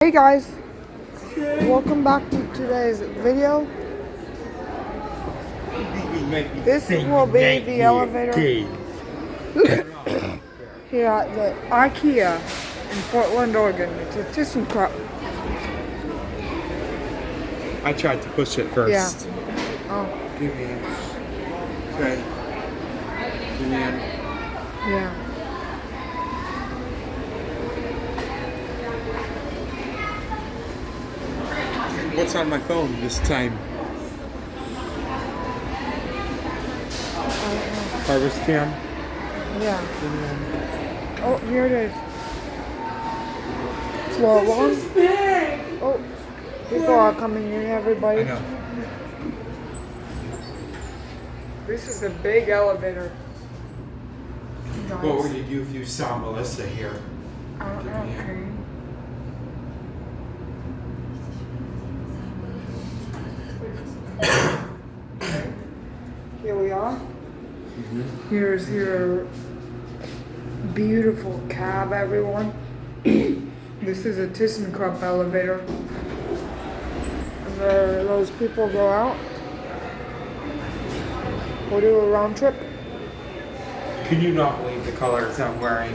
Hey guys, welcome back to today's video. This will be the elevator here at the IKEA in Portland, Oregon. It's a Thyssenkrupp. I tried to push it first. Yeah. Oh. Give me in. Okay. Give me in. Yeah. What's on my phone this time? Harvest cam. Yeah. Oh, here it is. Floor one. Oh, people are coming in, everybody. I know. This is a big elevator. Nice. What would you do if you saw Melissa here? I don't know, okay. Here we are. Here's your beautiful cab, everyone. This is a Thyssenkrupp elevator. Where those people go out. We'll do a round trip. Can you not believe the colors I'm wearing?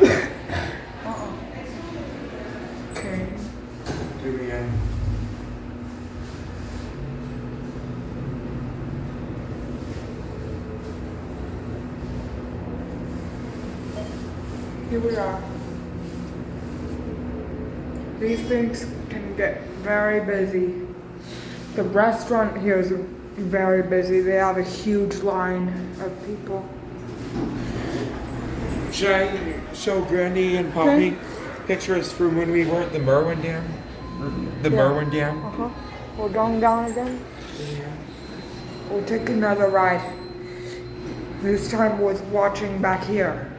Okay. Give me in. Here we are. These things can get very busy. The restaurant here is very busy. They have a huge line of people. Should I show Granny and Poppy pictures from when we were at the Merwin Dam? The Merwin Dam? Uh-huh. We're going down again. We'll take another ride. This time with watching back here.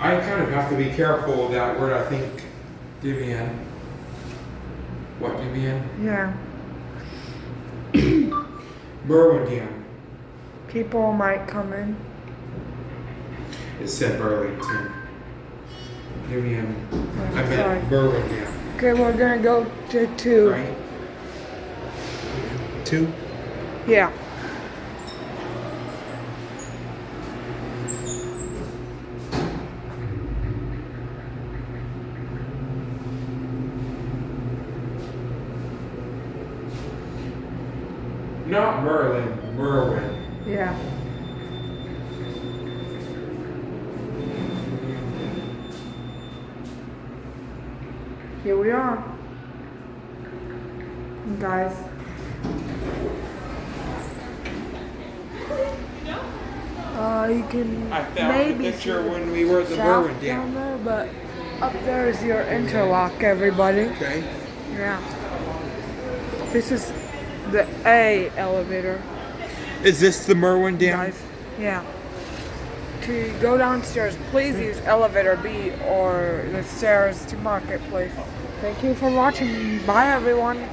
I kind of have to be careful of that word, I think. Give me in. What, give me in? Yeah. Merwin Dam. People might come in. It said Burlington. Give me in. I Sorry. meant Merwin Dam. Okay, we're gonna go to 2. Right? 2? Yeah. Not Merlin, Merwin. Yeah. Here we are. Guys. You can I found maybe the picture see when we were at the shaft Merwin down Dam. there, but up there is your interlock, everybody. Okay. Yeah. This is the A elevator, Is this the Merwin Dam? guys. Yeah. To go downstairs, please use elevator B or the stairs to Marketplace. Thank you for watching. Bye, everyone.